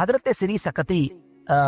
حضرت سری سکتی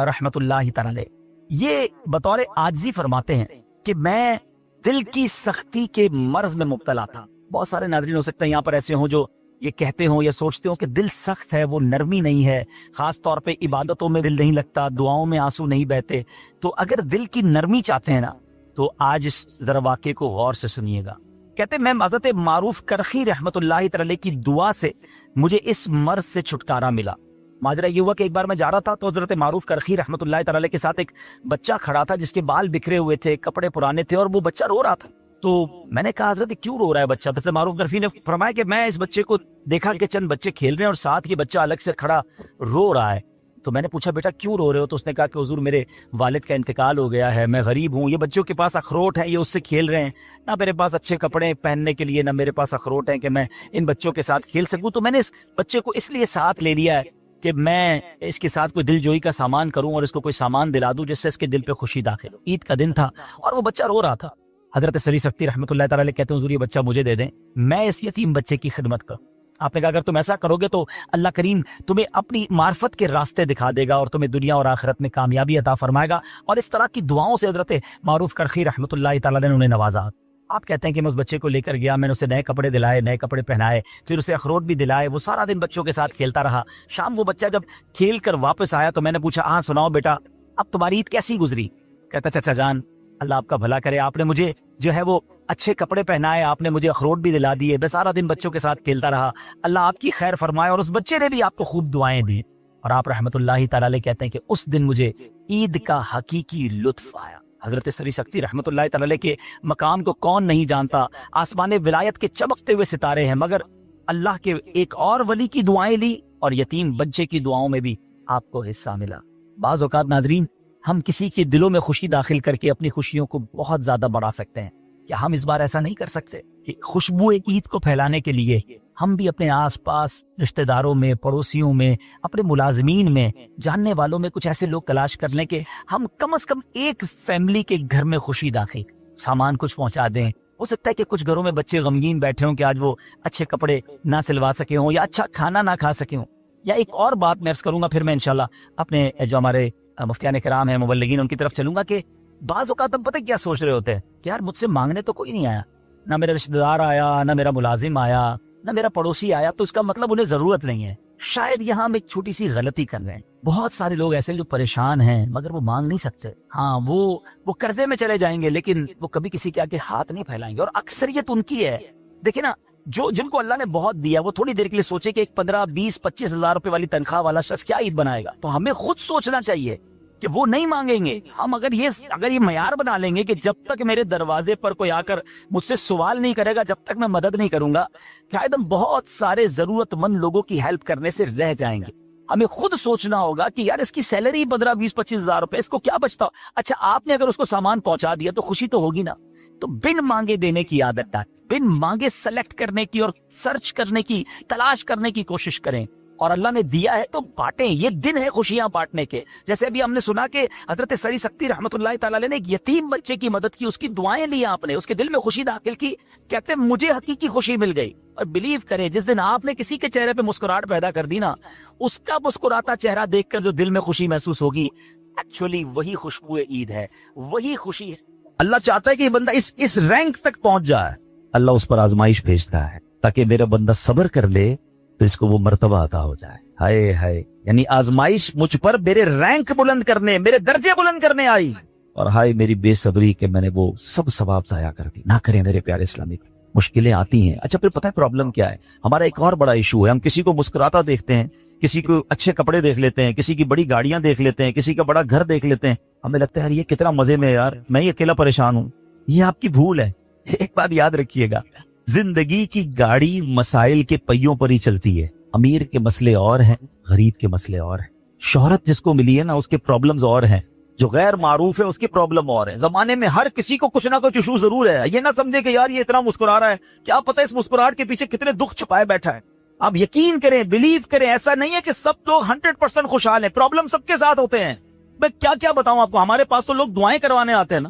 رحمت اللہ تعالی یہ بطور عاجزی فرماتے ہیں کہ میں دل کی سختی کے مرض میں مبتلا تھا. بہت سارے ناظرین ہو سکتے ہیں یہاں پر ایسے ہوں جو یہ کہتے ہوں یا سوچتے ہوں کہ دل سخت ہے, وہ نرمی نہیں ہے, خاص طور پہ عبادتوں میں دل نہیں لگتا, دعاؤں میں آنسو نہیں بہتے. تو اگر دل کی نرمی چاہتے ہیں نا تو آج اس ذرا واقعے کو غور سے سنیے گا. کہتے ہیں میں حضرت معروف کرخی رحمت اللہ تعالی کی دعا سے مجھے اس مرض سے چھٹکارا ملا. ماجرا یہ ہوا کہ ایک بار میں جا رہا تھا تو حضرت معروف کرخی رحمت اللہ تعالی کے ساتھ ایک بچہ کھڑا تھا جس کے بال بکھرے ہوئے تھے, کپڑے پرانے تھے, اور وہ بچہ رو رہا تھا. تو میں نے کہا حضرت کیوں رو رہا ہے بچہ؟ حضرت معروف کرخی نے فرمایا کہ میں اس بچے کو دیکھا کہ چند بچے کھیل رہے ہیں اور ساتھ یہ بچہ الگ سے کھڑا رو رہا ہے. تو میں نے پوچھا بیٹا کیوں رو رہے ہو؟ تو اس نے کہا کہ حضور میرے والد کا انتقال ہو گیا ہے, میں غریب ہوں, یہ بچوں کے پاس اخروٹ ہیں, یہ اس سے کھیل رہے ہیں, نہ میرے پاس اچھے کپڑے پہننے کے لیے, نہ میرے پاس اخروٹ ہیں کہ میں ان بچوں کے ساتھ کھیل سکوں. تو میں نے اس بچے کو اس لیے ساتھ لے لیا ہے کہ میں اس کے ساتھ کوئی دل جوئی کا سامان کروں اور اس کو کوئی سامان دلا دوں جس سے اس کے دل پہ خوشی داخل ہو. عید کا دن تھا اور وہ بچہ رو رہا تھا. حضرت سری سکتی رحمت اللہ تعالی کہتے ہیں حضور یہ بچہ مجھے دے دیں, میں اس یتیم بچے کی خدمت کروں. آپ نے کہا اگر تم ایسا کرو گے تو اللہ کریم تمہیں اپنی معرفت کے راستے دکھا دے گا اور تمہیں دنیا اور آخرت میں کامیابی عطا فرمائے گا. اور اس طرح کی دعاؤں سے حضرت معروف کرخی رحمت اللہ تعالی نے انہیں نوازا. آپ کہتے ہیں کہ میں اس بچے کو لے کر گیا, میں نے اسے نئے کپڑے دلائے, نئے کپڑے پہنائے, پھر اسے اخروٹ بھی دلائے. وہ سارا دن بچوں کے ساتھ کھیلتا رہا. شام وہ بچہ جب کھیل کر واپس آیا تو میں نے پوچھا ہاں سناؤ بیٹا اب تمہاری عید کیسی گزری؟ کہتا چچا جان اللہ آپ کا بھلا کرے, آپ نے مجھے جو ہے وہ اچھے کپڑے پہنائے, آپ نے مجھے اخروٹ بھی دلا دیے, میں سارا دن بچوں کے ساتھ کھیلتا رہا, اللہ آپ کی خیر فرمائے. اور اس بچے نے بھی آپ کو خوب دعائیں دی. اور آپ رحمت اللہ تعالی کہتے ہیں کہ اس دن مجھے عید کا حقیقی لطف آیا. حضرت سری سکتی رحمت اللہ تعالی کے مقام کو کون نہیں جانتا, آسمان ولایت کے چمکتے ہوئے ستارے ہیں, مگر اللہ کے ایک اور ولی کی دعائیں لی اور یتیم بچے کی دعاؤں میں بھی آپ کو حصہ ملا. بعض اوقات ناظرین ہم کسی کے دلوں میں خوشی داخل کر کے اپنی خوشیوں کو بہت زیادہ بڑھا سکتے ہیں. کیا ہم اس بار ایسا نہیں کر سکتے کہ خوشبو عید کو پھیلانے کے لیے ہم بھی اپنے آس پاس رشتہ داروں میں, پڑوسیوں میں, اپنے ملازمین میں, جاننے والوں میں کچھ ایسے لوگ تلاش کر لیں کہ ہم کم از کم ایک فیملی کے گھر میں خوشی داخل سامان کچھ پہنچا دیں. ہو سکتا ہے کہ کچھ گھروں میں بچے غمگین بیٹھے ہوں کہ آج وہ اچھے کپڑے نہ سلوا سکے ہوں یا اچھا کھانا نہ کھا سکے ہوں. یا ایک اور بات میں عرض کروں گا, پھر میں انشاءاللہ اپنے جو ہمارے مفتیان کرام ہیں, مبلغین, ان کی طرف چلوں گا کہ بعض اوقات ہم پتہ کیا سوچ رہے ہوتے ہیں کہ یار مجھ سے مانگنے تو کوئی نہیں آیا, نہ میرا رشتہ دار آیا, نہ میرا ملازم آیا, نہ میرا پڑوسی آیا, تو اس کا مطلب انہیں ضرورت نہیں ہے. شاید یہاں ہم ایک چھوٹی سی غلطی کر رہے ہیں. بہت سارے لوگ ایسے جو پریشان ہیں مگر وہ مانگ نہیں سکتے. ہاں وہ قرضے میں چلے جائیں گے لیکن وہ کبھی کسی کے آگے ہاتھ نہیں پھیلائیں گے, اور اکثریت ان کی ہے. دیکھیں نا, جن کو اللہ نے بہت دیا وہ تھوڑی دیر کے لیے سوچے کہ ایک 15, 20, 25 ہزار روپے والی تنخواہ والا شخص کیا عید بنائے گا. تو ہمیں خود سوچنا چاہیے کہ وہ نہیں مانگیں گے. ہم اگر یہ معیار بنا لیں گے کہ جب تک میرے دروازے پر کوئی آ کر مجھ سے سوال نہیں کرے گا جب تک میں مدد نہیں کروں گا, شاید ہم بہت سارے ضرورت مند لوگوں کی ہیلپ کرنے سے رہ جائیں گے. ہمیں خود سوچنا ہوگا کہ یار اس کی سیلری 15, 20, 25 ہزار روپے, اس کو کیا بچتا. اچھا آپ نے اگر اس کو سامان پہنچا دیا تو خوشی تو ہوگی نا. تو بن مانگے دینے کی عادت ڈالیں, بن مانگے سلیکٹ کرنے کی اور سرچ کرنے کی, تلاش کرنے کی کوشش کریں. اور اللہ نے دیا ہے تو بانٹیں. یہ دن ہے خوشیاں بانٹنے کے. جیسے ابھی ہم نے سنا کہ حضرت سری سکتی رحمت اللہ تعالی نے ایک یتیم بچے کی مدد کی, اس کی دعائیں لی آپ نے, اس کے دل میں خوشی داخل کی. کہتے ہیں مجھے حقیقی خوشی مل گئی. اور بلیو کریں جس دن آپ نے کسی کے چہرے پہ مسکراہٹ پیدا کر دی نا, اس کا مسکراتا چہرہ دیکھ کر جو دل میں خوشی محسوس ہوگی, ایکچولی وہی خوشبو عید ہے, وہی خوشی ہے. اللہ چاہتا ہے کہ یہ بندہ اس رینک تک پہنچ جائے. اللہ اس پر آزمائش بھیجتا ہے تاکہ میرا بندہ صبر کر لے تو اس کو وہ مرتبہ عطا ہو جائے. ہائے ہائے, یعنی آزمائش مجھ پر میرے رینک بلند کرنے, میرے درجے بلند کرنے آئی, اور ہائے میری بے صبری کہ میں نے وہ سب ثواب ضائع کر دی. نہ کریں میرے پیارے اسلامی. مشکلیں آتی ہیں. اچھا پھر پتہ ہے پرابلم کیا ہے؟ ہمارا ایک اور بڑا ایشو ہے, ہم کسی کو مسکراتا دیکھتے ہیں, کسی کو اچھے کپڑے دیکھ لیتے ہیں, کسی کی بڑی گاڑیاں دیکھ لیتے ہیں, کسی کا بڑا گھر دیکھ لیتے ہیں, ہمیں لگتا ہے یار یہ کتنا مزے میں ہے یار, میں ہی اکیلا پریشان ہوں. یہ آپ کی بھول ہے. ایک بات یاد رکھیے گا, زندگی کی گاڑی مسائل کے پہیوں پر ہی چلتی ہے. امیر کے مسئلے اور ہیں, غریب کے مسئلے اور ہیں. شہرت جس کو ملی ہے نا اس کے پرابلمز اور ہیں, جو غیر معروف ہے اس کی پرابلم اور ہے. زمانے میں ہر کسی کو کچھ نہ کچھ ایشو ضرور ہے. یہ نہ سمجھے کہ یار یہ اتنا مسکرا رہا ہے, کیا پتہ اس مسکراہٹ کے پیچھے کتنے دکھ چھپائے بیٹھا ہے. آپ یقین کریں, بلیو کریں, ایسا نہیں ہے کہ سب لوگ 100% خوشحال ہیں. پرابلم سب کے ساتھ ہوتے ہیں. میں کیا بتاؤں آپ کو, ہمارے پاس تو لوگ دعائیں کروانے آتے ہیں نا,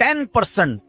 10%,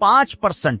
5%।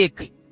1।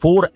4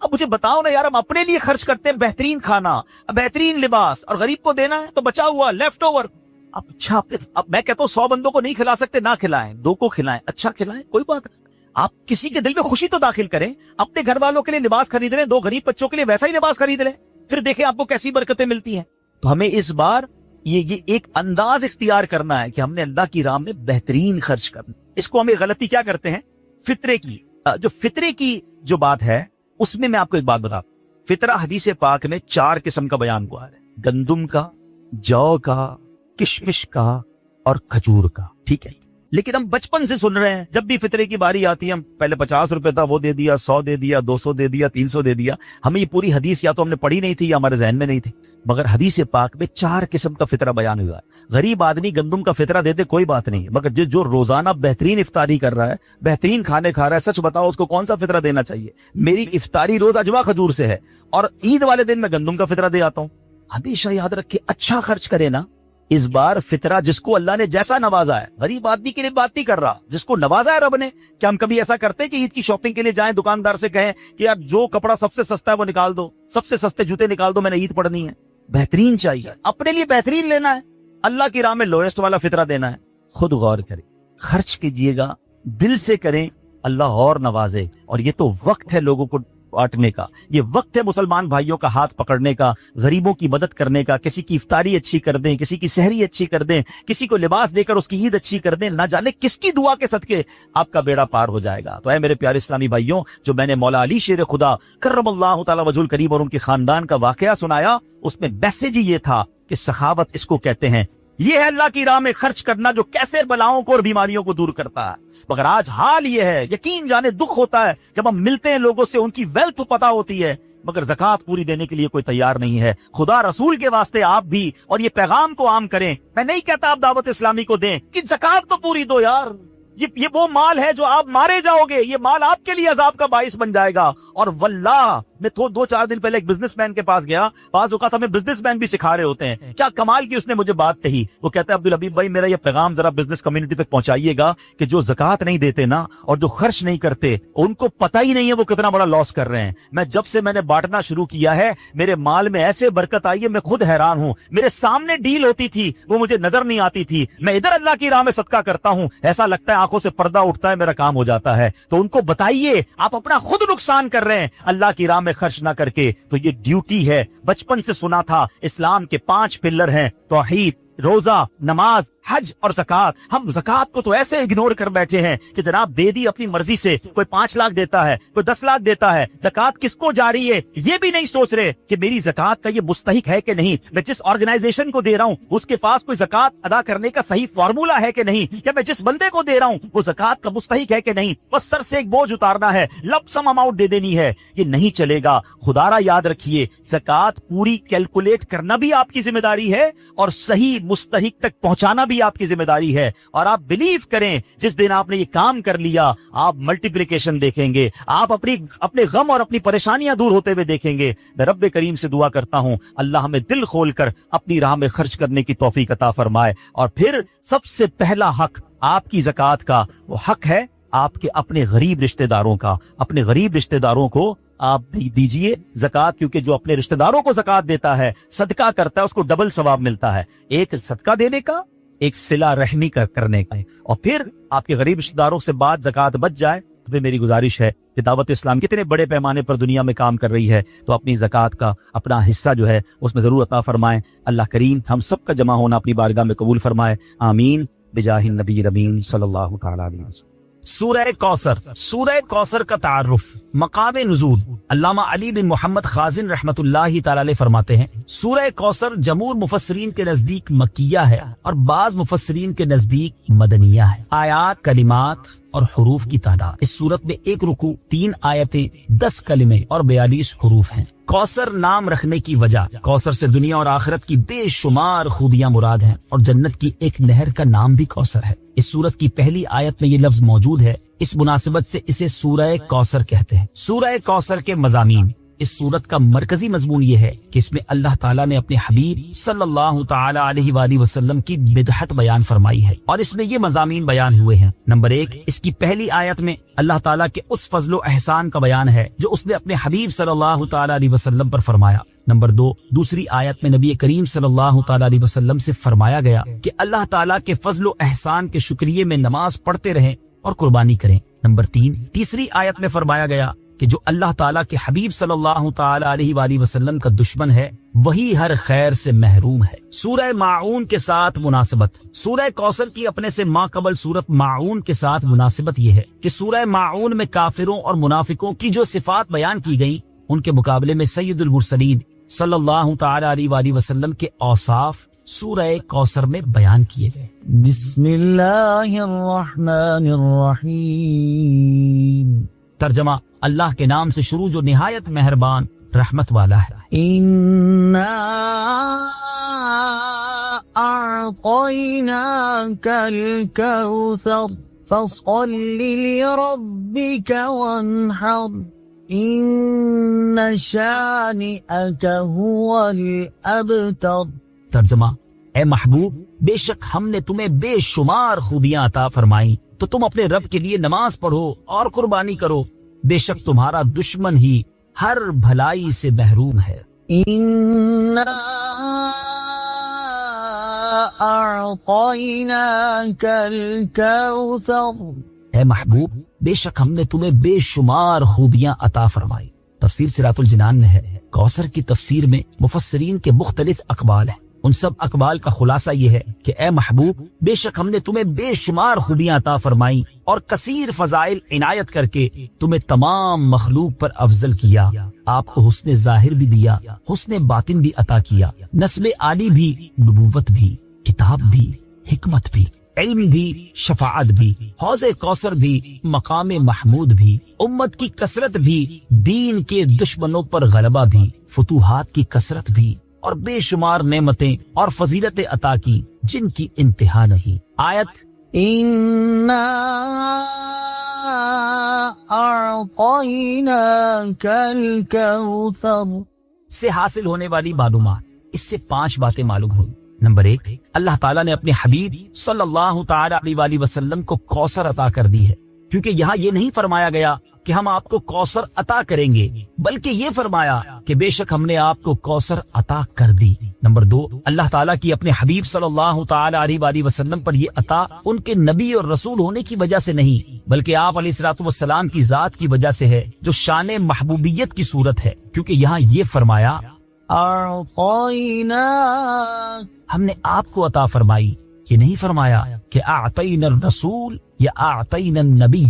اب مجھے بتاؤ نا یار، ہم اپنے لیے خرچ کرتے ہیں بہترین کھانا، بہترین لباس، اور غریب کو دینا ہے تو بچا ہوا لیفٹ اوور. اچھا اب میں کہتا ہوں 100 بندوں کو نہیں کھلا سکتے، نہ کھلائیں، 2 کو کھلائیں، اچھا کھلائیں، کوئی بات نہیں. آپ کسی کے دل میں خوشی تو داخل کریں. اپنے گھر والوں کے لیے لباس خرید لیں، 2 غریب بچوں کے لیے ویسا ہی لباس خرید لیں، پھر دیکھیں آپ کو کیسی برکتیں ملتی ہیں. تو ہمیں اس بار یہ ایک انداز اختیار کرنا ہے کہ ہم نے اللہ کی راہ میں بہترین خرچ کرنا. اس کو ہمیں غلطی کیا کرتے ہیں، فطرے کی جو بات ہے اس میں آپ کو ایک بات بتا. فطرہ حدیث پاک میں 4 قسم کا بیان ہوا ہے، گندم کا، جو کا، کشمش کا اور کھجور کا. ٹھیک ہے، لیکن ہم بچپن سے سن رہے ہیں، جب بھی فطرے کی باری آتی ہے ہم پہلے 50 روپے تھا وہ دے دیا، 100 دے دیا، 200 دے دیا، 300 دے دیا. ہمیں یہ پوری حدیث یا تو ہم نے پڑھی نہیں تھی یا ہمارے ذہن میں نہیں تھی، مگر حدیث پاک میں 4 قسم کا فطرہ بیان ہوا ہے. غریب آدمی گندم کا فطرہ دیتے کوئی بات نہیں ہے، مگر جو روزانہ بہترین افطاری کر رہا ہے، بہترین کھانے کھا رہا ہے، سچ بتاؤ اس کو کون سا فطرہ دینا چاہیے؟ میری افطاری روز اجوا کھجور سے ہے اور عید والے دن میں گندم کا فطرہ دے آتا ہوں. ہمیشہ یاد رکھے، اچھا خرچ کرے نا. اس بار فطرہ جس کو اللہ نے جیسا نوازا ہے، غریب آدمی کے لیے بات نہیں کر رہا، جس کو نوازا ہے رب نے. کیا ہم کبھی ایسا کرتے ہیں کہ عید کی شاپنگ کے لیے جائیں دکاندار سے کہیں کہ یار جو کپڑا سب سے سستا ہے وہ نکال دو، سب سے سستے جوتے نکال دو، میں نے عید پڑھنی ہے؟ بہترین چاہیے، اپنے لیے بہترین لینا ہے، اللہ کی راہ میں لوئسٹ والا فطرہ دینا ہے. خود غور کریں، خرچ کیجئے گا، دل سے کریں، اللہ اور نوازے. اور یہ تو وقت ہے لوگوں کو بانٹنے کا، یہ وقت ہے مسلمان بھائیوں کا ہاتھ پکڑنے کا، غریبوں کی مدد کرنے کا. کسی کی افطاری اچھی کر دیں، کسی کی سحری اچھی کر دیں، کسی کو لباس دے کر اس کی عید اچھی کر دیں. نہ جانے کس کی دعا کے صدقے آپ کا بیڑا پار ہو جائے گا. تو اے میرے پیارے اسلامی بھائیوں، جو میں نے مولا علی شیر خدا کرم اللہ تعالی وجہ الکریم اور ان کے خاندان کا واقعہ سنایا، اس میں میسج ہی یہ تھا کہ سخاوت اس کو کہتے ہیں. یہ ہے اللہ کی راہ میں خرچ کرنا جو کیسے بلاؤں کو اور بیماریوں کو دور کرتا ہے. مگر آج حال یہ ہے، یقین جانے دکھ ہوتا ہے جب ہم ملتے ہیں لوگوں سے، ان کی ویلتھ پتا ہوتی ہے مگر زکوٰۃ پوری دینے کے لیے کوئی تیار نہیں ہے. خدا رسول کے واسطے آپ بھی اور یہ پیغام کو عام کریں. میں نہیں کہتا آپ دعوت اسلامی کو دیں کہ زکوٰۃ تو پوری دو یار. یہ وہ مال ہے جو آپ مارے جاؤ گے، یہ مال آپ کے لیے عذاب کا باعث بن جائے گا. اور واللہ میں 2-4 دن پہلے ایک بزنس مین کے پاس گیا، بعض اوقات ہمیں بزنس مین بھی سکھا رہے ہوتے ہیں. کیا کمال کی اس نے مجھے بات کہی. وہ کہتا ہے عبدالحبیب بھائی میرا یہ پیغام ذرا بزنس کمیونٹی تک پہنچائیے گا کہ جو زکوٰۃ نہیں دیتے نا اور جو خرچ نہیں کرتے، ان کو پتہ ہی نہیں ہے وہ کتنا بڑا لاس کر رہے ہیں. جب سے میں نے بانٹنا شروع کیا ہے میرے مال میں ایسے برکت آئی ہے، میں خود حیران ہوں. میرے سامنے ڈیل ہوتی تھی وہ مجھے نظر نہیں آتی تھی، میں ادھر اللہ کی راہ میں صدقہ کرتا ہوں، ایسا لگتا ہے آنکھوں سے پردہ اٹھتا ہے، میرا کام ہو جاتا ہے. تو ان کو بتائیے آپ اپنا خود نقصان کر رہے ہیں اللہ کی راہ میں خرچ نہ کر کے. تو یہ ڈیوٹی ہے. بچپن سے سنا تھا اسلام کے 5 پلر ہیں، توحید، روزہ، نماز، حج اور زکوٰۃ. ہم زکوٰۃ کو تو ایسے اگنور کر بیٹھے ہیں کہ جناب دے دی اپنی مرضی سے. کوئی 5 لاکھ دیتا ہے، کوئی 10 لاکھ دیتا ہے. زکوٰۃ کس کو جاری ہے یہ بھی نہیں سوچ رہے کہ میری زکوٰۃ کا یہ مستحق ہے کہ نہیں. میں جس آرگنائزیشن کو دے رہا ہوں اس کے پاس کوئی زکوٰۃ ادا کرنے کا صحیح فارمولا ہے کہ نہیں. یا میں جس بندے کو دے رہا ہوں وہ زکوٰۃ کا مستحق ہے کہ نہیں. بس سر سے ایک بوجھ اتارنا ہے، لپ سم اماؤنٹ دے دینی ہے. یہ نہیں چلے گا. خدا را یاد رکھیے، زکوٰۃ پوری کیلکولیٹ کرنا بھی آپ کی ذمہ داری ہے اور صحیح مستحق تک پہنچانا بھی آپ کی ذمہ داری ہے. اور آپ بلیو کریں، جس دن آپ نے یہ کام کر لیا آپ ملٹیپلیکیشن دیکھیں گے، آپ اپنے غم اور اپنی پریشانیاں دور ہوتے ہوئے دیکھیں گے. میں رب کریم سے دعا کرتا ہوں اللہ ہمیں دل کھول کر اپنی راہ میں خرچ کرنے کی توفیق عطا فرمائے. اور پھر سب سے پہلا حق آپ کی زکوٰۃ کا وہ حق ہے آپ کے اپنے غریب رشتہ داروں کا. اپنے غریب رشتہ داروں کو آپ دیجئے زکوٰۃ، کیونکہ جو اپنے رشتہ داروں کو زکوٰۃ دیتا ہے، صدقہ کرتا ہے، اس کو ڈبل ثواب ملتا ہے. ایک صدقہ دینے کا، ایک صلہ رحمی کرنے کا. اور پھر آپ کے غریب رشتہ داروں سے بعد زکوٰۃ بچ جائے تو پھر میری گزارش ہے کہ دعوت اسلام کتنے بڑے پیمانے پر دنیا میں کام کر رہی ہے، تو اپنی زکوٰۃ کا اپنا حصہ جو ہے اس میں ضرور عطا فرمائیں. اللہ کریم ہم سب کا جمع ہونا اپنی بارگاہ میں قبول فرمائے. آمین بجاہ النبی الامین صلی اللہ تعالی علیہ وسلم. سورہ کوثر. سورہ کوثر کا تعارف، مقام نزول. علامہ علی بن محمد خازن رحمت اللہ تعالی علیہ فرماتے ہیں سورہ کوثر جمہور مفسرین کے نزدیک مکیہ ہے اور بعض مفسرین کے نزدیک مدنیہ ہے. آیات، کلمات اور حروف کی تعداد، اس سورت میں 1 رکوع، 3 آیتیں، 10 کلمے اور 42 حروف ہیں. کوثر نام رکھنے کی وجہ، کوثر سے دنیا اور آخرت کی بے شمار خوبیاں مراد ہیں اور جنت کی ایک نہر کا نام بھی کوثر ہے. اس سورت کی پہلی آیت میں یہ لفظ موجود ہے، اس مناسبت سے اسے سورہ کوثر کہتے ہیں. سورہ کوثر کے مضامین، اس صورت کا مرکزی مضمون یہ ہے کہ اس میں اللہ تعالیٰ نے اپنے حبیب صلی اللہ تعالی علیہ وآلہ وسلم کی مدحت بیان فرمائی ہے، اور اس میں یہ مضامین بیان ہوئے ہیں۔ نمبر 1، اس کی پہلی آیت میں اللہ تعالیٰ کے اس فضل و احسان کا بیان ہے جو اس نے اپنے حبیب صلی اللہ تعالی علیہ وسلم پر فرمایا۔ نمبر 2، دوسری آیت میں نبی کریم صلی اللہ تعالی علیہ وسلم سے فرمایا گیا کہ اللہ تعالیٰ کے فضل و احسان کے شکریے میں نماز پڑھتے رہیں اور قربانی کریں۔ نمبر 3، تیسری آیت میں فرمایا گیا کہ جو اللہ تعالیٰ کے حبیب صلی اللہ تعالی علیہ وآلہ وسلم کا دشمن ہے وہی ہر خیر سے محروم ہے۔ سورہ ماعون کے ساتھ مناسبت، سورہ کوثر کی اپنے سے ماقبل سورت ماعون کے ساتھ مناسبت یہ ہے کہ سورہ ماعون میں کافروں اور منافقوں کی جو صفات بیان کی گئی ان کے مقابلے میں سید المرسلین صلی اللہ تعالی علیہ وآلہ وسلم کے اوصاف سورہ کوثر میں بیان کیے گئے۔ بسم اللہ الرحمن الرحیم۔ ترجمہ، اللہ کے نام سے شروع جو نہایت مہربان رحمت والا ہے۔ إنا أعطيناك الكوثر فصل لربك وانحر إن شانئك هو الأبتر۔ ترجمہ، اے محبوب، بے شک ہم نے تمہیں بے شمار خوبیاں عطا فرمائیں تو تم اپنے رب کے لیے نماز پڑھو اور قربانی کرو، بے شک تمہارا دشمن ہی ہر بھلائی سے محروم ہے۔ إنا أعطيناك الكوثر۔ اے محبوب، بے شک ہم نے تمہیں بے شمار خوبیاں عطا فرمائی۔ تفسیر صراط الجنان میں ہے، کوثر کی تفسیر میں مفسرین کے مختلف اقوال ہیں، ان سب اقوال کا خلاصہ یہ ہے کہ اے محبوب، بے شک ہم نے تمہیں بے شمار خوبیاں عطا فرمائیں اور کثیر فضائل عنایت کر کے تمہیں تمام مخلوق پر افضل کیا، آپ کو حسن ظاہر بھی دیا، حسن باطن بھی عطا کیا، نسل عالی بھی، نبوت بھی، کتاب بھی، حکمت بھی، علم بھی، شفاعت بھی، حوض کوثر بھی، مقام محمود بھی، امت کی کثرت بھی، دین کے دشمنوں پر غلبہ بھی، فتوحات کی کثرت بھی، اور بے شمار نعمتیں اور فضیلتیں عطا کی جن کی انتہا نہیں۔ آیت إنا أعطيناك الكوثر سے حاصل ہونے والی معلومات، اس سے 5 باتیں معلوم ہوئی۔ نمبر 1، اللہ تعالیٰ نے اپنے حبیب صلی اللہ تعالی علیہ وآلہ وسلم کو کوثر عطا کر دی ہے، کیونکہ یہاں یہ نہیں فرمایا گیا کہ ہم آپ کو کوثر عطا کریں گے، بلکہ یہ فرمایا کہ بے شک ہم نے آپ کو کوثر عطا کر دی۔ نمبر 2، اللہ تعالیٰ کی اپنے حبیب صلی اللہ تعالی علیہ وآلہ وسلم پر یہ عطا ان کے نبی اور رسول ہونے کی وجہ سے نہیں، بلکہ آپ علیہ الصلوۃ والسلام کی ذات کی وجہ سے ہے، جو شان محبوبیت کی صورت ہے، کیونکہ یہاں یہ فرمایا أعطيناك، ہم نے آپ کو عطا فرمائی، یہ نہیں فرمایا کہ اعطینا الرسول یا اعطینا النبی۔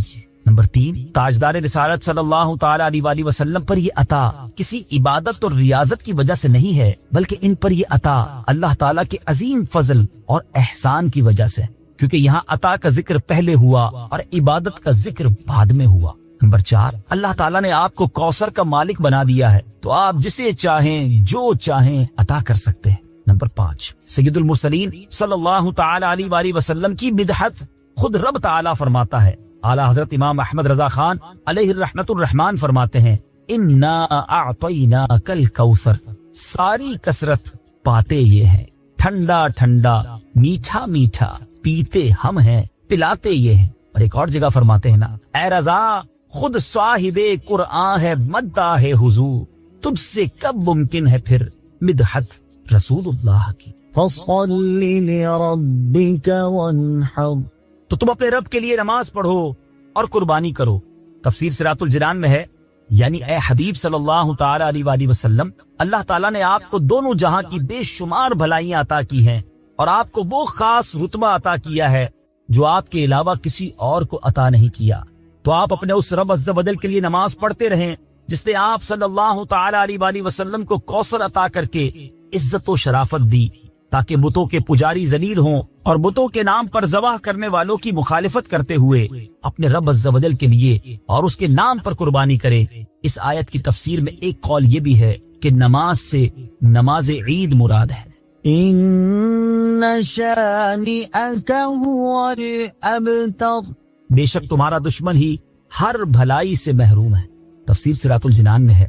نمبر 3، تاجدار رسالت صلی اللہ تعالی علیہ وآلہ وسلم پر یہ عطا کسی عبادت اور ریاضت کی وجہ سے نہیں ہے، بلکہ ان پر یہ عطا اللہ تعالیٰ کے عظیم فضل اور احسان کی وجہ سے، کیونکہ یہاں عطا کا ذکر پہلے ہوا اور عبادت کا ذکر بعد میں ہوا۔ نمبر 4، اللہ تعالیٰ نے آپ کو کوثر کا مالک بنا دیا ہے، تو آپ جسے چاہیں جو چاہیں عطا کر سکتے ہیں۔ نمبر 5، سید المرسلین صلی اللہ تعالی علیہ وآلہ وسلم کی مدحت خود رب تعالیٰ فرماتا ہے۔ اعلیٰ حضرت امام احمد رضا خان علیہ الرحمت الرحمان فرماتے ہیں، انا اعطیناک الکوثر، ساری کثرت پاتے یہ ہیں، ٹھنڈا ٹھنڈا، میٹھا میٹھا، پیتے ہم ہیں، پلاتے یہ ہیں۔ اور ایک اور جگہ فرماتے ہیں نا، اے رضا خود صاحب قرآن ہے، مداح ہے حضور، تجھ سے کب ممکن ہے پھر مدحت رسول اللہ کی۔ فصل لربك وانحر، تو تم اپنے رب کے لیے نماز پڑھو اور قربانی کرو۔ تفسیر صراط الجنان میں ہے، یعنی اے حبیب صلی اللہ تعالی علیہ وآلہ وسلم، اللہ تعالیٰ نے آپ کو دونوں جہاں کی بے شمار بھلائیاں عطا کی ہیں اور آپ کو وہ خاص رتبہ عطا کیا ہے جو آپ کے علاوہ کسی اور کو عطا نہیں کیا۔ تو آپ اپنے اس رب عز و جل کے لیے نماز پڑھتے رہیں جس نے آپ صلی اللہ تعالی علیہ وآلہ وسلم کو کوثر عطا کر کے عزت و شرافت دی، تاکہ بتوں کے پجاری ذلیل ہوں اور بتوں کے نام پر ذبح کرنے والوں کی مخالفت کرتے ہوئے اپنے رب عز و جل کے لیے اور اس کے نام پر قربانی کرے۔ اس آیت کی تفسیر میں ایک قول یہ بھی ہے کہ نماز سے نماز عید مراد ہے۔ إن شانئك هو الأبتر، بے شک تمہارا دشمن ہی ہر بھلائی سے محروم ہے۔ تفسیر صراط الجنان میں ہے،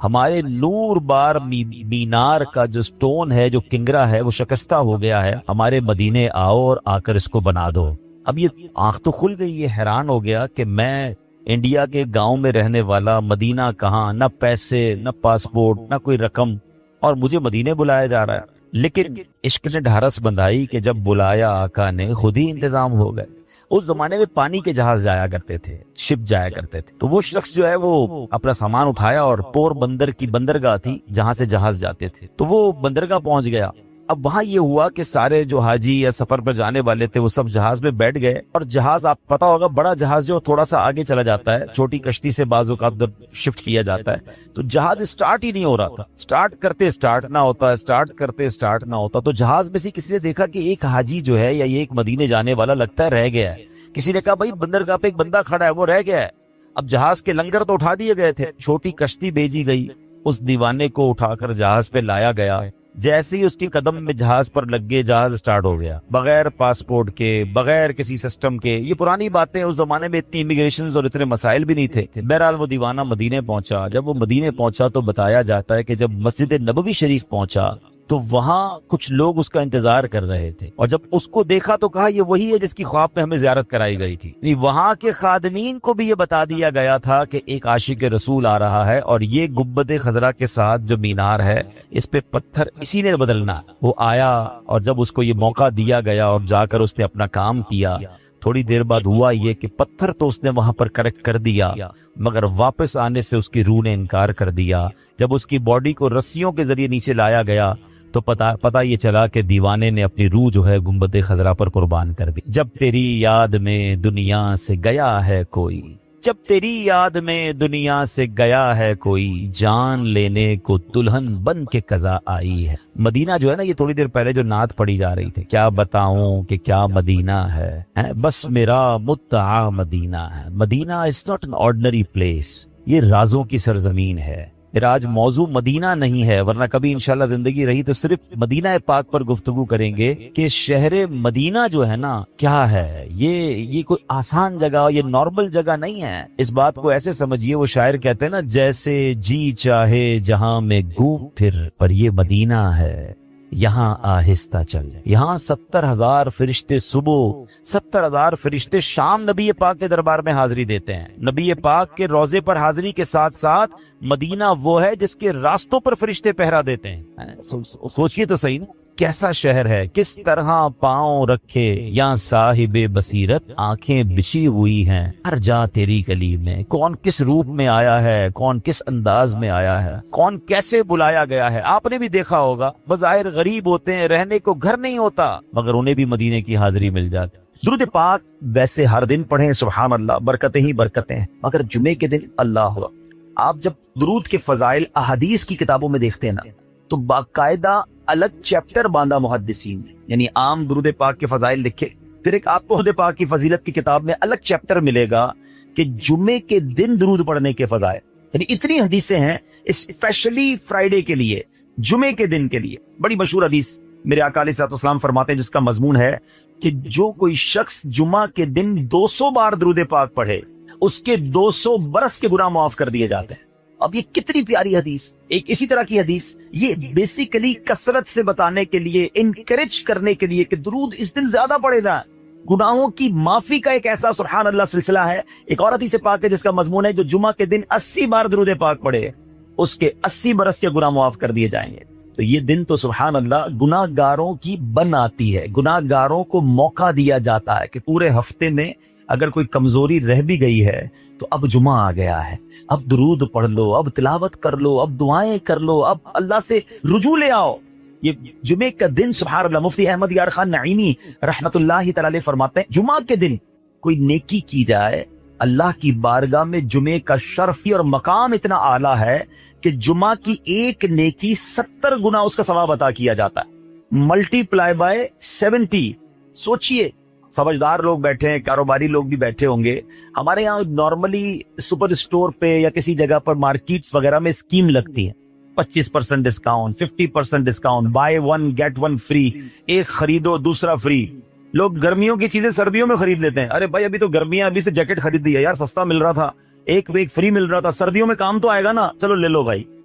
ہمارے نور بار مینار کا جو سٹون ہے، جو کنگرا ہے، وہ شکستہ ہو گیا ہے، ہمارے مدینے آؤ اور آ کر اس کو بنا دو۔ اب یہ آنکھ تو کھل گئی، یہ حیران ہو گیا کہ میں انڈیا کے گاؤں میں رہنے والا، مدینہ کہاں، نہ پیسے نہ پاسپورٹ نہ کوئی رقم، اور مجھے مدینے بلایا جا رہا ہے۔ لیکن عشق نے ڈھارس بندھائی کہ جب بلایا آقا نے خود ہی انتظام ہو گئے۔ اس زمانے میں پانی کے جہاز جایا کرتے تھے، شپ جایا کرتے تھے، تو وہ شخص جو ہے وہ اپنا سامان اٹھایا اور پور بندر کی بندرگاہ تھی جہاں سے جہاز جاتے تھے، تو وہ بندرگاہ پہنچ گیا۔ اب وہاں یہ ہوا کہ سارے جو حاجی یا سفر پر جانے والے تھے وہ سب جہاز میں بیٹھ گئے، اور جہاز، آپ پتا ہوگا بڑا جہاز جو تھوڑا سا آگے چلا جاتا ہے، چھوٹی کشتی سے بعض اوقات شفٹ کیا جاتا ہے، تو جہاز اسٹارٹ ہی نہیں ہو رہا تھا، اسٹارٹ کرتے اسٹارٹ نہ ہوتا، اسٹارٹ کرتے اسٹارٹ نہ ہوتا۔ تو جہاز میں سے کسی نے دیکھا کہ ایک حاجی جو ہے یا یہ ایک مدینے جانے والا لگتا ہے رہ گیا ہے۔ کسی نے کہا بھائی بندرگاہ پہ ایک بندہ کھڑا ہے، وہ رہ گیا ہے۔ اب جہاز کے لنگر تو اٹھا دیے گئے تھے، چھوٹی کشتی بھیجی گئی، اس دیوانے کو اٹھا کر جہاز پہ لایا گیا۔ جیسے ہی اس کی قدم میں جہاز پر لگ گئے، جہاز سٹارٹ ہو گیا، بغیر پاسپورٹ کے، بغیر کسی سسٹم کے۔ یہ پرانی باتیں، اس زمانے میں اتنی امیگریشنز اور اتنے مسائل بھی نہیں تھے۔ بہرحال وہ دیوانہ مدینے پہنچا۔ جب وہ مدینے پہنچا تو بتایا جاتا ہے کہ جب مسجد نبوی شریف پہنچا تو وہاں کچھ لوگ اس کا انتظار کر رہے تھے، اور جب اس کو دیکھا تو کہا یہ وہی ہے جس کی خواب میں ہمیں زیارت کرائی گئی تھی۔ یعنی وہاں کے خادمین کو بھی یہ بتا دیا گیا تھا کہ ایک عاشق رسول آ رہا ہے، اور یہ گنبد خضرا کے ساتھ جو مینار ہے اس پہ پتھر اسی نے بدلنا۔ وہ آیا، اور جب اس کو یہ موقع دیا گیا اور جا کر اس نے اپنا کام کیا، تھوڑی دیر بعد ہوا یہ کہ پتھر تو اس نے وہاں پر کریکٹ کر دیا، مگر واپس آنے سے اس کی روح نے انکار کر دیا۔ جب اس کی باڈی کو رسیوں کے ذریعے نیچے لایا گیا تو پتا یہ چلا کہ دیوانے نے اپنی روح جو ہے گنبد خضرا پر قربان کر دی۔ جب تیری یاد میں دنیا سے گیا ہے کوئی، جب تیری یاد میں دنیا سے گیا ہے کوئی، جان لینے کو دلہن بن کے قضا آئی ہے۔ مدینہ جو ہے نا، یہ تھوڑی دیر پہلے جو نعت پڑھی جا رہی تھی، کیا بتاؤں کہ کیا مدینہ ہے، بس میرا مدعا مدینہ ہے۔ Madina is not an ordinary place, یہ رازوں کی سرزمین ہے۔ میرا آج موضوع مدینہ نہیں ہے، ورنہ کبھی انشاءاللہ زندگی رہی تو صرف مدینہ پاک پر گفتگو کریں گے کہ شہر مدینہ جو ہے نا کیا ہے۔ یہ کوئی آسان جگہ، یہ نارمل جگہ نہیں ہے۔ اس بات کو ایسے سمجھیے، وہ شاعر کہتے ہیں نا، جیسے جی چاہے جہاں میں گھوم پھر، پر یہ مدینہ ہے یہاں آہستہ چل۔ یہاں 70,000 فرشتے صبح، 70,000 فرشتے شام نبی پاک کے دربار میں حاضری دیتے ہیں۔ نبی پاک کے روضے پر حاضری کے ساتھ ساتھ مدینہ وہ ہے جس کے راستوں پر فرشتے پہرا دیتے ہیں۔ سوچئے تو صحیح نا، کیسا شہر ہے، کس طرح پاؤں رکھے یا صاحب بصیرت، آنکھیں بچھی ہوئی ہیں ہر جا تیری گلی میں۔ کون کس روپ میں آیا ہے، کون کس انداز میں آیا ہے، کون کیسے بلایا گیا ہے۔ آپ نے بھی دیکھا ہوگا، بظاہر غریب ہوتے ہیں، رہنے کو گھر نہیں ہوتا، مگر انہیں بھی مدینے کی حاضری مل جاتی۔ درود پاک ویسے ہر دن پڑھیں، سبحان اللہ، برکتیں ہی برکتیں ہیں، مگر جمعے کے دن اللہ ہوا۔ آپ جب درود کے فضائل احادیث کی کتابوں میں دیکھتے ہیں نا، تو باقاعدہ الگ چیپٹر باندھا محدثین نے، یعنی عام درود پاک کے فضائل لکھے، پھر ایک آپ کو درود پاک کی فضیلت کی کتاب میں الگ چیپٹر ملے گا کہ جمعے کے دن درود پڑھنے کے فضائل۔ یعنی اتنی حدیثیں ہیں اسپیشلی فرائیڈے کے لیے، جمعے کے دن کے لیے۔ بڑی مشہور حدیث میرے آقا علیہ الصلوۃ والسلام فرماتے ہیں، جس کا مضمون ہے کہ جو کوئی شخص جمعہ کے دن 200 بار درود پاک پڑھے، اس کے 200 برس کے گناہ معاف کر دیے جاتے ہیں۔ اب یہ کتنی پیاری حدیث، ایک اسی طرح کی حدیث، یہ بیسیکلی کثرت سے بتانے کے لیے، انکریج کرنے کے لیے کہ درود اس دن زیادہ پڑھے جائیں۔ گناہوں کی معافی کا ایک ایسا سبحان اللہ سلسلہ ہے۔ ایک اور حدیث پاک ہے جس کا مضمون ہے جو جمعہ کے دن 80 بار درود پاک پڑھے، اس کے 80 برس کے گناہ معاف کر دیے جائیں گے۔ تو یہ دن تو سبحان اللہ گناہ گاروں کی بن آتی ہے، گناہ گاروں کو موقع دیا جاتا ہے کہ پورے ہفتے میں اگر کوئی کمزوری رہ بھی گئی ہے تو اب جمعہ آ گیا ہے، اب درود پڑھ لو، اب تلاوت کر لو، اب دعائیں کر لو، اب اللہ سے رجوع لے آؤ۔ یہ جمعے کا دن سبحان اللہ، مفتی احمد یار خان نعیمی رحمت اللہ تعالی علیہ فرماتے ہیں، جمعہ کے دن کوئی نیکی کی جائے، اللہ کی بارگاہ میں جمعے کا شرفی اور مقام اتنا اعلیٰ ہے کہ جمعہ کی ایک نیکی 70 گنا اس کا ثواب عطا کیا جاتا ہے، ملٹی پلائی بائی 70۔ سوچئے، سمجھدار لوگ بیٹھے ہیں، کاروباری لوگ بھی بیٹھے ہوں گے۔ ہمارے یہاں نارملی سپر اسٹور پہ یا کسی جگہ پر مارکیٹس وغیرہ میں اسکیم لگتی ہے، 25% discount, 50% discount, buy 1 get 1 free, ایک خریدو دوسرا فری۔ لوگ گرمیوں کی چیزیں سردیوں میں خرید لیتے ہیں، ارے بھائی ابھی تو گرمیاں، ابھی سے جیکٹ خرید دی ہے یار، سستا مل رہا تھا، ایک فری مل رہا تھا، سردیوں میں کام تو آئے گا نا، چلو لے لو بھائی۔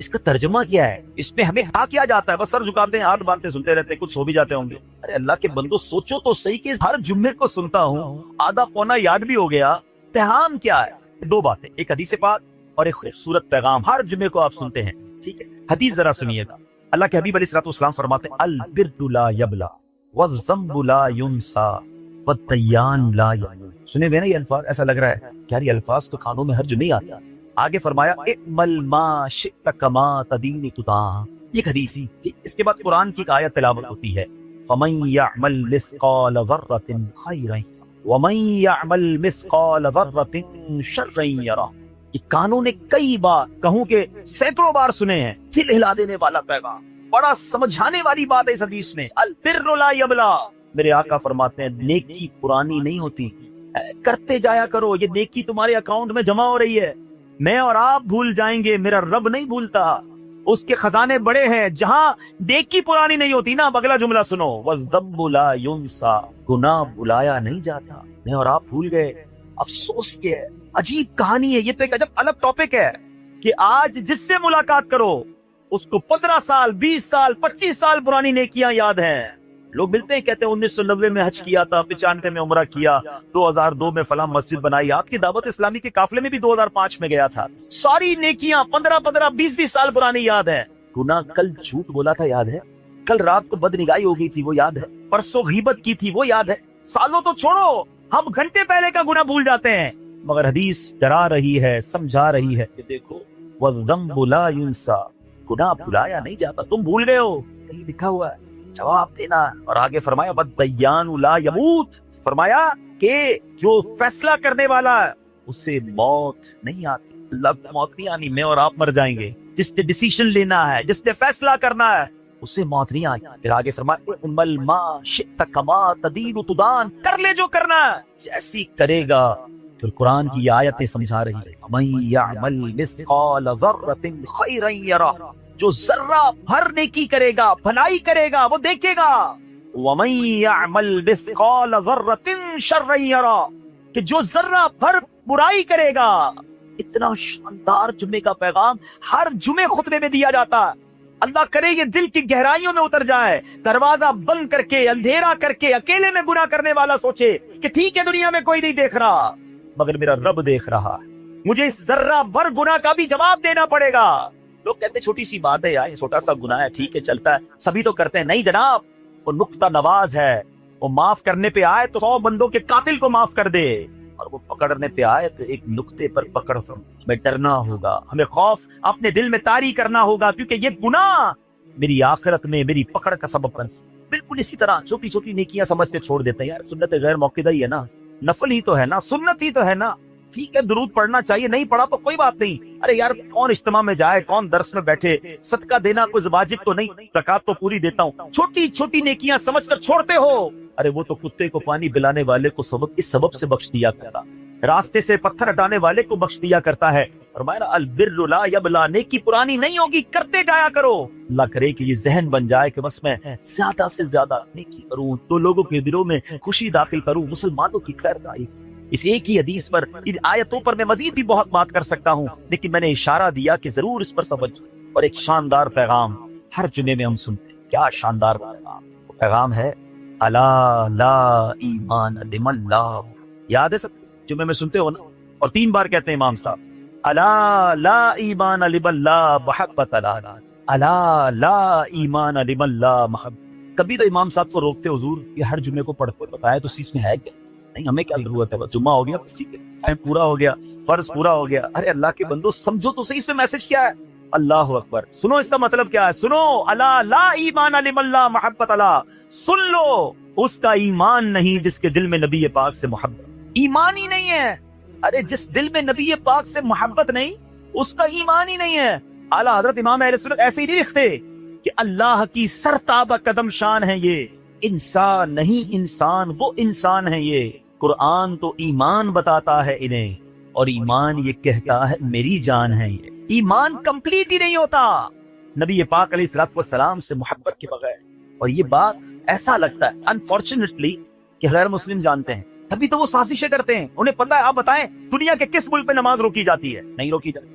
اس کا ترجمہ کیا ہے؟ اس میں ہمیں کہا کیا جاتا ہے؟ بس سر جھکاتے ہیں، ہاتھ باندھتے سنتے رہتے ہیں، کچھ سو بھی جاتے ہوں گے۔ ارے اللہ کے بندو سوچو تو صحیح کہ ہر جمعے کو سنتا ہوں، آدھا پونا یاد بھی ہو گیا، پیغام کیا ہے؟ دو باتیں، ایک حدیث پاک اور ایک خوبصورت پیغام ہر جمعے کو آپ سنتے ہیں، ٹھیک ہے؟ حدیث ذرا سنیے گا، اللہ کے حبیب علیہ الصلوۃ والسلام فرماتے ہیں البر لا یبلا والذنب لا ینسا والدیان لا یموت۔ سنے ہوئے نا یہ الفاظ؟ ایسا لگ رہا ہے کہ یار یہ الفاظ تو کانوں میں ہر جمعے آتے ہیں۔ آگے فرمایا اعمل ما شئت کما تدین تدان، یہ ایک حدیث ہی۔ اس کے بعد قرآن کی ایک آیت تلاوت ہوتی ہے فمن یعمل مثقال ذرۃ خیرا ومن یعمل مثقال ذرۃ شرا یرہ۔ یہ کانوں نے کئی بار، کہوں کہ سینکڑوں بار سنے ہیں، پھر ہلا دینے والا پیغام، بڑا سمجھانے والی بات ہے اس حدیث میں۔ البر لا یبلا، میرے آقا فرماتے ہیں نیکی پرانی نہیں ہوتی، کرتے جایا کرو، یہ نیکی تمہارے اکاؤنٹ میں جمع ہو رہی ہے۔ میں اور آپ بھول جائیں گے، میرا رب نہیں بھولتا، اس کے خزانے بڑے ہیں۔ جہاں نیکی پرانی نہیں ہوتی نا، اگلا جملہ سنو، وَالذَّنبُ لَا يُنسَى، گناہ بلایا نہیں جاتا۔ میں اور آپ بھول گئے، افسوس کے ہے، عجیب کہانی ہے۔ یہ تو ایک عجب الگ ٹاپک ہے کہ آج جس سے ملاقات کرو اس کو 15 سال 20 سال 25 سال پرانی نیکیاں یاد ہیں۔ لوگ ملتے ہیں، کہتے ہیں 1990 میں حج کیا تھا، 95 میں عمرہ کیا، 2002 میں فلاں مسجد بنائی۔ آپ کی دعوت اسلامی کے قافلے میں بھی 2005 میں گیا تھا۔ ساری نیکیاں 15 20 سال پرانی یاد ہے۔ گناہ کل جھوٹ بولا تھا یاد ہے، کل رات کو بدنگاہی ہو گئی تھی وہ یاد ہے، پرسوں غیبت کی تھی وہ یاد ہے۔ سالوں تو چھوڑو، ہم گھنٹے پہلے کا گناہ بھول جاتے ہیں۔ مگر حدیث ڈرا رہی ہے، سمجھا رہی ہے کہ دیکھو وَالذَّنبُ لَا يُنسَى، گناہ بھلایا نہیں جاتا۔ تم بھول گئے ہو، کہیں لکھا ہوا ہے، جواب دینا۔ اور آگے فرمایا وَالدَّيَّانُ لَا يَمُوتُ، فرمایا کہ جو فیصلہ کرنے والا ہے اسے موت نہیں آتی۔ اللہ کو موت نہیں آنی، میں اور آپ مر جائیں گے۔ جس نے ڈیسیشن لینا ہے، جس نے فیصلہ کرنا ہے، اسے موت نہیں آنی۔ پھر آگے فرمایا اعمل ما شئت کما تدین تدان، کر لے جو کرنا ہے، جیسی کرے گا۔ پھر قرآن کی آیتیں سمجھا رہی ہے وَمَن يَعْمَلْ مِثْقَالَ ذَرَّةٍ خَيْرًا يَرَهُ، جو ذرہ بھر نیکی کرے گا، بھلائی کرے گا، وہ دیکھے گا۔ وَمَن يَعْمَلْ مِثْقَالَ ذَرَّةٍ شَرًّا يَرَهُ، کہ جو ذرہ بھر برائی کرے گا۔ اتنا شاندار جمعے کا پیغام ہر جمعے خطبے میں دیا جاتا ہے۔ اللہ کرے یہ دل کی گہرائیوں میں اتر جائے، دروازہ بند کر کے، اندھیرا کر کے، اکیلے میں گناہ کرنے والا سوچے کہ ٹھیک ہے دنیا میں کوئی نہیں دیکھ رہا مگر میرا رب دیکھ رہا ہے، مجھے اس ذرہ بھر گناہ کا بھی جواب دینا پڑے گا۔ لوگ کہتے ہیں چھوٹی سی بات ہے یار، چھوٹا سا گناہ ہے، ٹھیک ہے چلتا ہے، سبھی تو کرتے ہیں۔ نہیں جناب، وہ نقطہ نواز ہے، وہ معاف کرنے پہ آئے تو 100 بندوں کے قاتل کو معاف کر دے، اور وہ پکڑنے پہ آئے تو ایک نقطے پر پکڑ۔ ہمیں ڈرنا ہوگا، ہمیں خوف اپنے دل میں طاری کرنا ہوگا، کیونکہ یہ گناہ میری آخرت میں میری پکڑ کا سبب بن سکتا۔ بالکل اسی طرح چھوٹی چھوٹی نیکیاں سمجھ کے چھوڑ دیتے ہیں، یار سنت غیر موقدہ ہی ہے نا، نفل ہی تو ہے نا، سنت ہی تو ہے نا، ٹھیک ہے درود پڑھنا چاہیے، نہیں پڑھا تو کوئی بات نہیں۔ ارے یار کون اجتماع میں جائے، کون درس میں بیٹھے، صدقہ دینا کوئی واجب تو نہیں، زکات تو پوری دیتا ہوں، چھوٹی چھوٹی نیکیاں سمجھ کر چھوڑتے ہو۔ ارے وہ تو کتے کو پانی پلانے والے کو اس سبب سے بخش دیا کرتا، راستے سے پتھر ہٹانے والے کو بخش دیا کرتا ہے۔ فرمایا البر لا یبلا، نیکی پرانی نہیں ہوگی، کرتے جایا کرو۔ اللہ کرے کہ یہ ذہن بن جائے کہ بس میں زیادہ سے زیادہ نیکی کروں، تو لوگوں کے دلوں میں خوشی داخل کروں، مسلمانوں کی خیر خواہی۔ اس ایک ہی حدیث پر، ان آیتوں پر میں مزید بھی بہت بات کر سکتا ہوں، لیکن میں نے اشارہ دیا کہ ضرور اس پر توجہ۔ اور ایک شاندار پیغام ہر جمعے میں ہم سنتے ہیں، کیا شاندار پیغام! وہ پیغام ہے الا لا ایمان لمن لا، یاد ہے سب جمعے میں سنتے ہو نا، اور 3 بار کہتے ہیں امام صاحب الا لا ایمان لمن لا محبت لا، الا لا ایمان لمن لا محبت۔ کبھی تو امام صاحب کو روکتے حضور یہ ہر جمعے کو پڑھتے بتایا تو اس میں ہے کیا؟ نہیں ہمیں کیا ضرورت ہے، بس جمعہ ہو گیا، بس ٹھیک ہے، ٹائم پورا ہو گیا، فرض پورا ہو گیا۔ ارے اللہ کے بندو سمجھو تو صحیح اس میں میسج کیا ہے۔ اللہ اکبر، سنو اس کا مطلب کیا ہے، سنو الا لا ایمان لمن لا محبت لا، سن لو اس کا ایمان نہیں جس کے دل میں نبی پاک سے محبت، ایمان ہی نہیں ہے۔ ارے جس دل میں نبی پاک سے محبت نہیں اس کا ایمان ہی نہیں ہے۔ اعلیٰ حضرت امام اہل سنت ایسے ہی نہیں لکھتے کہ اللہ کی سرتابہ قدم شان ہے یہ، انسان نہیں انسان، وہ انسان ہے یہ۔ قرآن تو ایمان بتاتا ہے انہیں، اور ایمان یہ کہتا ہے میری جان ہے یہ۔ ایمان کمپلیٹ ہی نہیں ہوتا نبی پاک علیہ الصلوۃ والسلام سے محبت کے بغیر۔ اور یہ بات ایسا لگتا ہے انفارچونیٹلی کہ غیر مسلم جانتے ہیں، تبھی تو وہ سازشیں کرتے ہیں، انہیں پتہ ہے۔ آپ بتائیں دنیا کے کس ملک میں نماز روکی جاتی ہے؟ نہیں روکی جاتی۔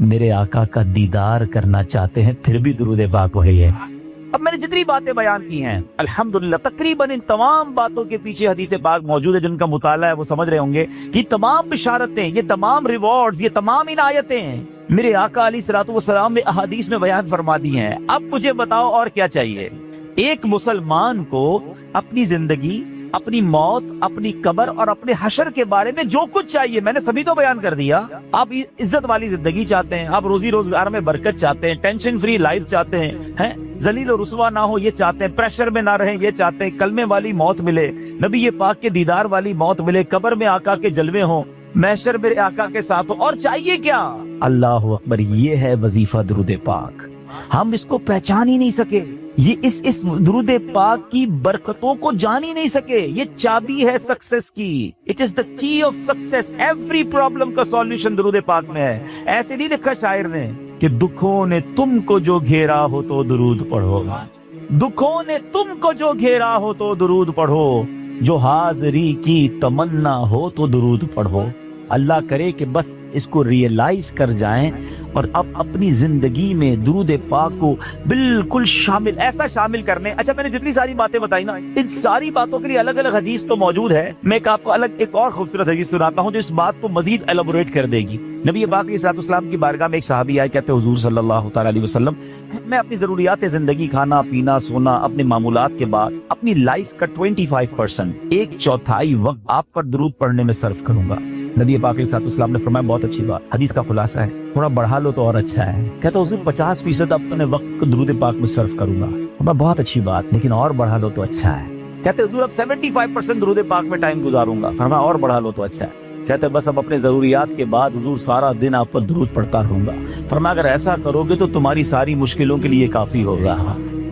میرے آقا کا دیدار کرنا چاہتے ہیں پھر بھی درود پاک وہی ہے. اب میں نے جتنی باتیں بیان کی ہیں الحمدللہ تقریباً ان تمام باتوں کے پیچھے حدیث پاک موجود ہے. جن کا مطالعہ ہے وہ سمجھ رہے ہوں گے کہ یہ تمام بشارتیں، یہ تمام ریوارڈز، یہ تمام عنایتیں میرے آقا علیہ الصلوۃ والسلام نے احادیث میں بیان فرما دی ہیں. اب مجھے بتاؤ اور کیا چاہیے. ایک مسلمان کو اپنی زندگی، اپنی موت، اپنی قبر اور اپنے حشر کے بارے میں جو کچھ چاہیے میں نے سبھی تو بیان کر دیا. آپ عزت والی زندگی چاہتے ہیں، آپ روزی روزگار میں برکت چاہتے ہیں، ٹینشن فری لائف چاہتے ہیں، ذلیل و رسوا نہ ہو یہ چاہتے ہیں، پریشر میں نہ رہیں یہ چاہتے ہیں، کلمے والی موت ملے، نبی پاک کے دیدار والی موت ملے، قبر میں آقا کے جلوے ہوں، محشر میرے آقا کے ساتھ ہو، اور چاہیے کیا؟ اللہ اکبر. یہ ہے وظیفہ درود پاک. ہم اس کو پہچان ہی نہیں سکے، یہ اس درود پاک کی برکتوں کو جان ہی نہیں سکے. یہ چابی ہے سکسیس کی. اٹ از دا کی آف سکسیس. ایوری پرابلم کا سولوشن درود پاک میں ہے. ایسے نہیں لکھا شاعر نے کہ دکھوں نے تم کو جو گھیرا ہو تو درود پڑھو، دکھوں نے تم کو جو گھیرا ہو تو درود پڑھو، جو حاضری کی تمنا ہو تو درود پڑھو. اللہ کرے کہ بس اس کو ریئلائز کر جائیں اور اب اپنی زندگی میں درود پاک کو بالکل شامل، ایسا شامل کرنے. اچھا میں نے جتنی ساری باتیں بتائی نا، ان ساری باتوں کے لیے الگ الگ حدیث تو موجود ہے. میں آپ کو الگ ایک اور خوبصورت حدیث سناتا ہوں جو اس بات کو مزید ایلابوریٹ کر دے گی. نبی پاک علیہ الصلوۃ والسلام کی بارگاہ میں ایک صحابی آئے، کہتے حضور صلی اللہ تعالی علیہ وسلم میں اپنی ضروریات زندگی، کھانا پینا سونا، اپنے معمولات کے بعد اپنی لائف کا 25%، 1/4 وقت آپ پر درود پڑھنے میں صرف کروں گا. نبی پاک علیہ الصلوۃ والسلام نے فرمایا بہت اچھی بات. حدیث کا خلاصہ ہے تھوڑا بڑھا لو تو اور اچھا ہے. کہتا حضور 50% اپنے وقت کو درود پاک میں صرف کروں گا. فرمایا بہت اچھی بات لیکن اور بڑھا لو تو اچھا ہے. کہتے حضور اب 75% درود پاک میں ٹائم گزاروں گا. فرمایا اور بڑھا لو تو اچھا ہے. کہتے بس اب اپنے ضروریات کے بعد حضور سارا دن آپ پر درود پڑھتا رہوں گا. فرمایا اگر ایسا کرو گے تو تمہاری ساری مشکلوں کے لیے کافی ہوگا،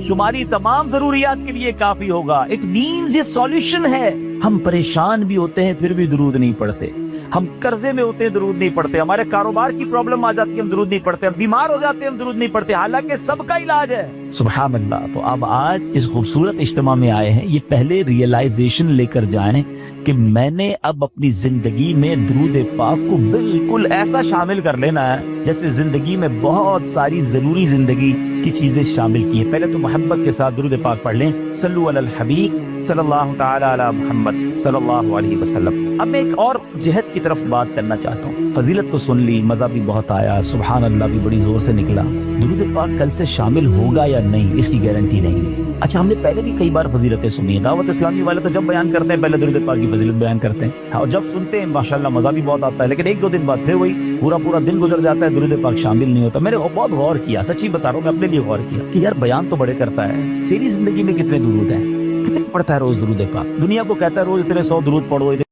تمہاری تمام ضروریات کے لیے کافی ہوگا. اٹ مینز یہ سولوشن ہے. ہم پریشان بھی ہوتے ہیں پھر بھی درود نہیں پڑھتے، ہم قرضے میں ہوتے ہیں درود نہیں پڑھتے، ہمارے کاروبار کی پرابلم آ جاتی ہے ہم درود نہیں پڑھتے، ہم بیمار ہو جاتے ہیں ہم درود نہیں پڑھتے، حالانکہ سب کا علاج ہے. سبحان اللہ. تو اب آج اس خوبصورت اجتماع میں آئے ہیں، یہ پہلے ریئلائزیشن لے کر جائیں کہ میں نے اب اپنی زندگی میں درود پاک کو بالکل ایسا شامل کر لینا ہے جیسے زندگی میں بہت ساری ضروری زندگی کی چیزیں شامل کی ہیں. پہلے تو محبت کے ساتھ درود پاک پڑھ لیں. صلو علی الحبیب صلی اللہ تعالی علی محمد صلی اللہ علیہ وسلم. اب میں ایک اور جہت کی طرف بات کرنا چاہتا ہوں. فضیلت تو سن لی، مزہ بھی بہت آیا، سبحان اللہ بھی بڑی زور سے نکلا. درود پاک کل سے شامل ہوگا یا نہیں اس کی گارنٹی نہیں. اچھا ہم نے پہلے بھی کئی بار فضیلتیں سنی ہیں. دعوت اسلامی والے تو جب بیان کرتے ہیں پہلے درود پاک کی فضیلت بیان کرتے ہیں اور جب سنتے ہیں ماشاءاللہ مزہ بھی بہت آتا ہے، لیکن 1-2 دن بعد پھر وہی پورا دن گزر جاتا ہے، درود پاک شامل نہیں ہوتا. میں نے بہت غور کیا، سچی بتا رہا ہوں، میں اپنے لیے غور کیا کہ یار بیان تو بڑے کرتا ہے، تیری زندگی میں کتنے درود ہیں، کتنے پڑھتا ہے روز درود پاک. دنیا کو کہتا ہے روز اتنے 100 درود پڑھو.